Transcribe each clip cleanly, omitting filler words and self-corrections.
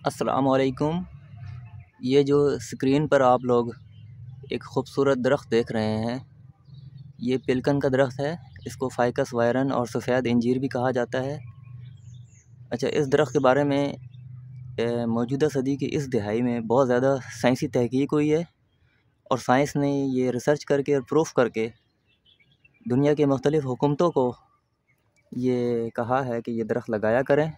अस्सलाम वालेकुम। ये जो स्क्रीन पर आप लोग एक ख़ूबसूरत दरख्त देख रहे हैं, ये पिलकन का दरख्त है। इसको फ़ाइकस वायरन और सफ़ेद इंजीर भी कहा जाता है। अच्छा, इस दरख्त के बारे में मौजूदा सदी की इस दिहाई में बहुत ज़्यादा साइंसी तहकीक हुई है और साइंस ने ये रिसर्च करके और प्रूफ करके दुनिया के मुख्तलिफ़ हुकूमतों को ये कहा है कि ये दरख्त लगाया करें।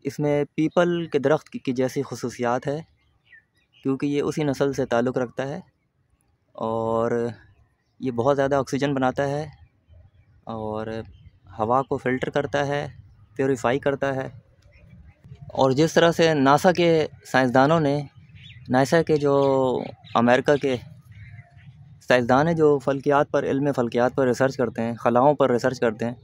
इसमें पीपल के दरख्त की जैसी खसूसियात है, क्योंकि ये उसी नस्ल से ताल्लुक़ रखता है और ये बहुत ज़्यादा ऑक्सीजन बनाता है और हवा को फ़िल्टर करता है, प्योरीफाई करता है। और जिस तरह से नासा के साइंसदानों ने, नासा के जो अमेरिका के साइंसदान हैं जो फ़ल्कियात पर, इल्म फ़ल्कियात पर रिसर्च करते हैं, खलाओं पर रिसर्च करते हैं,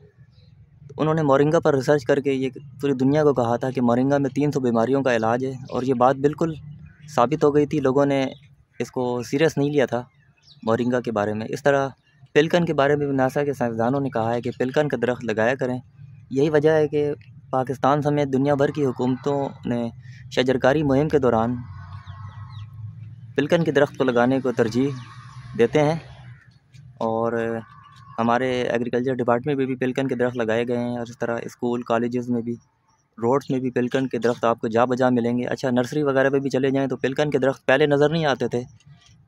तो उन्होंने मोरिंगा पर रिसर्च करके ये पूरी दुनिया को कहा था कि मोरिंगा में 300 बीमारियों का इलाज है। और ये बात बिल्कुल साबित हो गई थी। लोगों ने इसको सीरियस नहीं लिया था मोरिंगा के बारे में। इस तरह पिलकन के बारे में भी नासा के साइंसदानों ने कहा है कि पिलकन का दरख्त लगाया करें। यही वजह है कि पाकिस्तान समेत दुनिया भर की हुकूमतों ने शजरकारी मुहिम के दौरान पिलकन के दरख्त को लगाने को तरजीह देते हैं। और हमारे एग्रीकल्चर डिपार्टमेंट में भी पिलकन के दरख्त लगाए गए हैं। और इस तरह स्कूल कॉलेजेस में भी, रोड्स में भी पिलकन के दरख्त आपको जा बजा मिलेंगे। अच्छा, नर्सरी वगैरह पे भी चले जाएँ तो पिलकन के दरख्त पहले नज़र नहीं आते थे,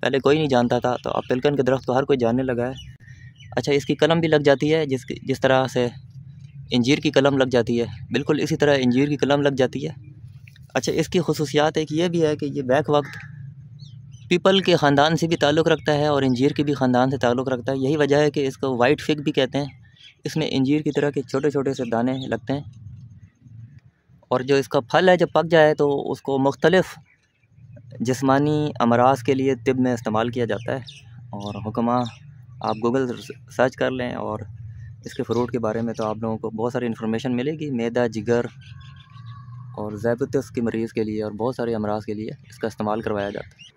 पहले कोई नहीं जानता था, तो अब पिलकन के दरख्त को हर कोई जानने लगा है। अच्छा, इसकी कलम भी लग जाती है, जिस तरह से इंजीर की कलम लग जाती है, बिल्कुल इसी तरह इंजीर की कलम लग जाती है। अच्छा, इसकी खसूसियात एक ये भी है कि ये बैक वक्त पीपल के ख़ानदान से भी ताल्लुक़ रखता है और इंजीर के भी ख़ानदान से ताल्लुक़ रखता है। यही वजह है कि इसको वाइट फिग भी कहते हैं। इसमें इंजीर की तरह के छोटे छोटे से दाने लगते हैं और जो इसका फल है जब पक जाए तो उसको मुख्तलिफ़ जिस्मानी अमराज के लिए तिब में इस्तेमाल किया जाता है। और हुक्मा आप गूगल सर्च कर लें और इसके फ्रूट के बारे में तो आप लोगों को बहुत सारी इन्फॉर्मेशन मिलेगी। मैदा, जिगर और ज़ैबतीस के मरीज़ के लिए और बहुत सारे अमराज के लिए इसका इस्तेमाल करवाया जाता है।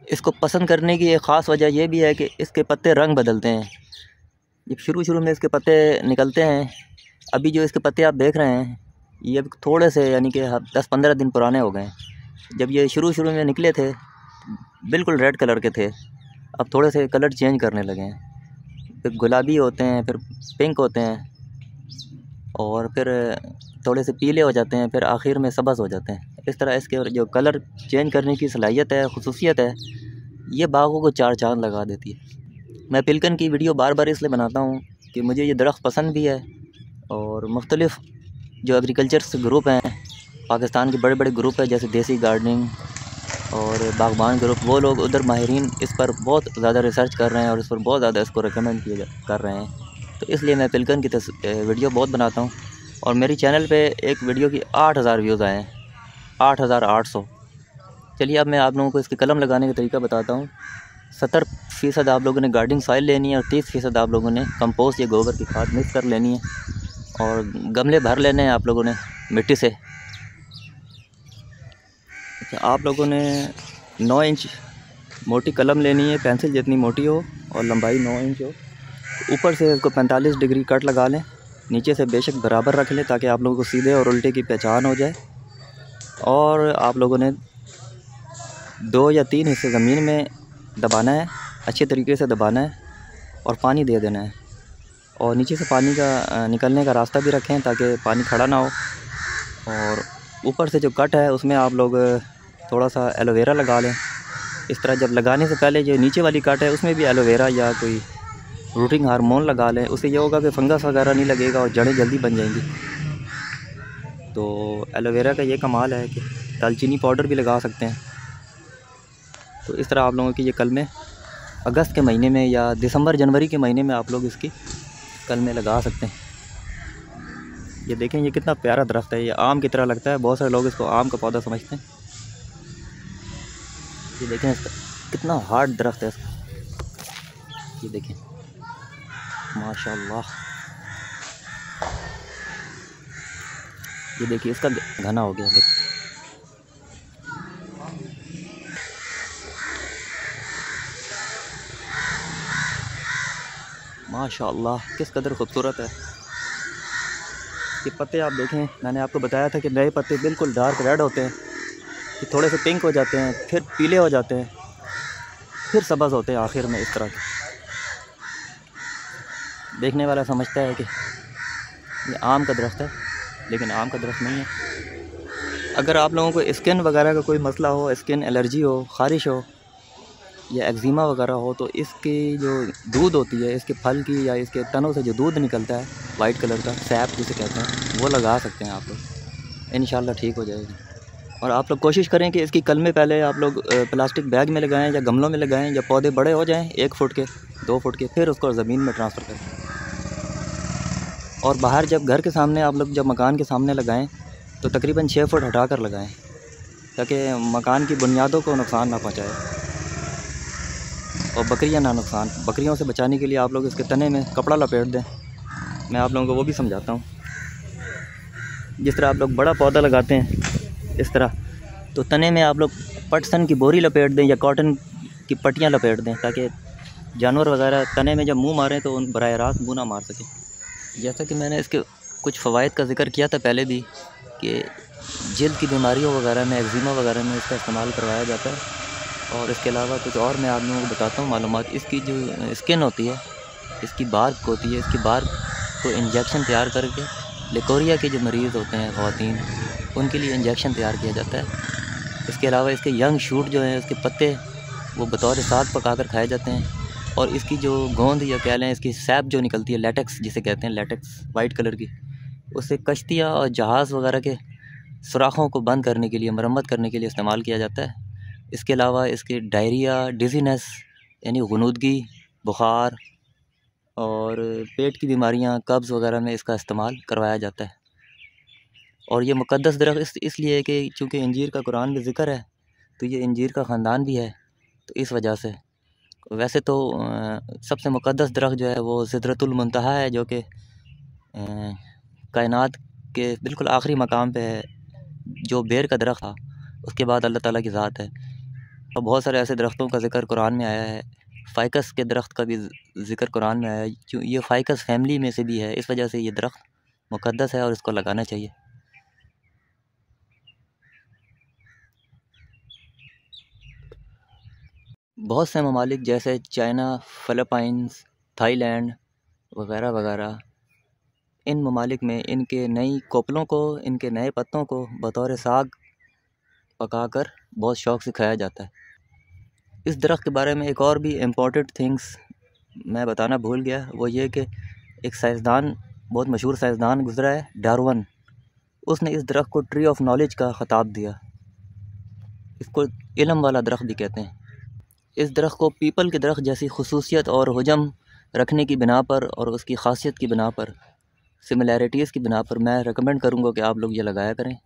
इसको पसंद करने की एक ख़ास वजह यह भी है कि इसके पत्ते रंग बदलते हैं। जब शुरू में इसके पत्ते निकलते हैं, अभी जो इसके पत्ते आप देख रहे हैं ये अब थोड़े से, यानी कि 10-15 दिन पुराने हो गए हैं। जब ये शुरू में निकले थे बिल्कुल रेड कलर के थे, अब थोड़े से कलर चेंज करने लगे हैं। फिर गुलाबी होते हैं, फिर पिंक होते हैं और फिर थोड़े से पीले हो जाते हैं, फिर आखिर में सब्ज़ हो जाते हैं। इस तरह इसके जो कलर चेंज करने की सलाहियत है, खुसूसियत है, ये बागों को चार चाँद लगा देती है। मैं पिलकन की वीडियो बार बार इसलिए बनाता हूँ कि मुझे ये दरख्त पसंद भी है और मुख्तलिफ़ जो एग्रीकल्चर ग्रुप हैं, पाकिस्तान के बड़े बड़े ग्रुप हैं जैसे देसी गार्डनिंग और बागबान ग्रुप, वो लोग उधर माहिरीन इस पर बहुत ज़्यादा रिसर्च कर रहे हैं और इस पर बहुत ज़्यादा इसको रिकमेंड कर रहे हैं। तो इसलिए मैं पिलकन की वीडियो बहुत बनाता हूँ। और मेरी चैनल पे एक वीडियो की 8000 व्यूज़ आए हैं, 8800। चलिए अब मैं आप लोगों को इसकी कलम लगाने का तरीका बताता हूँ। 70% आप लोगों ने गार्डनिंग सॉइल लेनी है और 30% आप लोगों ने कंपोस्ट या गोबर की खाद मिक्स कर लेनी है और गमले भर लेने हैं आप लोगों ने मिट्टी से। अच्छा, आप लोगों ने 9 इंच मोटी कलम लेनी है, पेंसिल जितनी मोटी हो और लंबाई 9 इंच हो। ऊपर से इसको 45 डिग्री कट लगा लें, नीचे से बेशक बराबर रख लें ताकि आप लोगों को सीधे और उल्टे की पहचान हो जाए। और आप लोगों ने 2 या 3 हिस्से ज़मीन में दबाना है, अच्छे तरीके से दबाना है और पानी दे देना है। और नीचे से पानी का निकलने का रास्ता भी रखें ताकि पानी खड़ा ना हो। और ऊपर से जो कट है उसमें आप लोग थोड़ा सा एलोवेरा लगा लें। इस तरह जब लगाने से पहले जो नीचे वाली कट है उसमें भी एलोवेरा या कोई रूटिंग हार्मोन लगा लें। उससे ये होगा कि फंगस वगैरह नहीं लगेगा और जड़ें जल्दी बन जाएंगी। तो एलोवेरा का ये कमाल है कि दालचीनी पाउडर भी लगा सकते हैं। तो इस तरह आप लोगों की ये कलमें अगस्त के महीने में या दिसंबर जनवरी के महीने में आप लोग इसकी कलमें लगा सकते हैं। ये देखें, ये कितना प्यारा दरख्त है, ये आम की तरह लगता है। बहुत सारे लोग इसको आम का पौधा समझते हैं। ये देखें इसका कितना हार्ड दरख्त है इसका। ये देखें माशाल्लाह, ये देखिए इसका घना हो गया। माशाल्लाह किस कदर खूबसूरत है। इसके पत्ते आप देखें, मैंने आपको बताया था कि नए पत्ते बिल्कुल डार्क रेड होते हैं, कि थोड़े से पिंक हो जाते हैं, फिर पीले हो जाते हैं, फिर सब्ज़ होते हैं आखिर में इस तरह के। देखने वाला समझता है कि ये आम का दरख्त है, लेकिन आम का दरख्त नहीं है। अगर आप लोगों को स्किन वगैरह का कोई मसला हो, स्किन एलर्जी हो, ख़ारिश हो या एक्जिमा वगैरह हो, तो इसकी जो दूध होती है, इसके फल की या इसके तनों से जो दूध निकलता है वाइट कलर का, सैप जिसे कहते हैं, वो लगा सकते हैं आप लोग, इंशाल्लाह ठीक हो जाएगी। और आप लोग कोशिश करें कि इसकी कलमें पहले आप लोग प्लास्टिक बैग में लगाएं या गमलों में लगाएं, या पौधे बड़े हो जाएं 1 फुट के 2 फुट के, फिर उसको ज़मीन में ट्रांसफ़र करें। और बाहर जब घर के सामने आप लोग जब मकान के सामने लगाएं तो तकरीबन 6 फुट हटा कर लगाएं, ताकि मकान की बुनियादों को नुकसान ना पहुँचाए और बकरियां ना नुकसान। बकरियों से बचाने के लिए आप लोग इसके तने में कपड़ा लपेट दें। मैं आप लोगों को वो भी समझाता हूँ। जिस तरह आप लोग बड़ा पौधा लगाते हैं इस तरह, तो तने में आप लोग पटसन की बोरी लपेट दें या कॉटन की पट्टियाँ लपेट दें, ताकि जानवर वगैरह तने में जब मुंह मारें तो उन बराह रास्त मुँह ना मार सकें। जैसा कि मैंने इसके कुछ फ़वाइद का जिक्र किया था पहले भी, कि जल्द की बीमारियों वगैरह में, एक्जिमा वगैरह में इसका इस्तेमाल करवाया जाता है। और इसके अलावा कुछ और मैं आप लोगों को बताता हूँ मालूमात। इसकी जो स्किन होती है, इसकी बार्क होती है, इसकी बार्क को इंजेक्शन तैयार करके लिकोरिया के जो मरीज़ होते हैं ख़वातीन, उनके लिए इंजेक्शन तैयार किया जाता है। इसके अलावा इसके यंग शूट जो हैं, उसके पत्ते वो बतौर साग पका कर खाए जाते हैं। और इसकी जो गोंद या कह लें इसकी सैप जो निकलती है, लेटेक्स जिसे कहते हैं, लेटेक्स वाइट कलर की, उससे कश्तियाँ और जहाज़ वगैरह के सुराखों को बंद करने के लिए, मरम्मत करने के लिए इस्तेमाल किया जाता है। इसके अलावा इसके डायरिया, डिजीनेस यानी गुनूदगी, बुखार और पेट की बीमारियां, कब्ज़ वगैरह में इसका इस्तेमाल करवाया जाता है। और ये मुक़द्दस दरख्त इसलिए है कि चूँकि इंजीर का कुरान में ज़िक्र है, तो ये इंजीर का ख़ानदान भी है, तो इस वजह से। वैसे तो सबसे मुक़द्दस दरख्त जो है वो सिदरतुल मुंतहा है, जो कि कायनात के बिल्कुल आखिरी मकाम पे है, जो बेर का दरख्त था, उसके बाद अल्लाह ताला की ज़ात है। और बहुत सारे ऐसे दरख्तों का ज़िक्र कुरान में आया है। फ़ाइकस के दरख्त का भी ज़िक्र कुरान में आया है, जो ये फ़ाइकस फैमिली में से भी है, इस वजह से ये दरख्त मुक़द्दस है और इसको लगाना चाहिए। बहुत से ममालिक जैसे चाइना, फ़िलिपाइंस, थाईलैंड वगैरह वगैरह, इन ममालिक में इनके नई कोपलों को, इनके नए पत्तों को बतौर साग पकाकर बहुत शौक़ से खाया जाता है। इस दरख्त के बारे में एक और भी इम्पोर्टेंट थिंग्स मैं बताना भूल गया, वो ये कि एक साइंसदान, बहुत मशहूर साइंसदान गुज़रा है, डार्विन, उसने इस दरख्त को ट्री ऑफ नॉलेज का ख़िताब दिया। इसको इल्म वाला दरख्त भी कहते हैं। इस दरख्त को पीपल के दरख्त जैसी खुसूसियत और हुजम रखने की बिना पर और उसकी खासियत की बिना पर, सिमिलैरिटीज़ की बिना पर मैं रेकमेंड करूँगा कि आप लोग ये लगाया करें।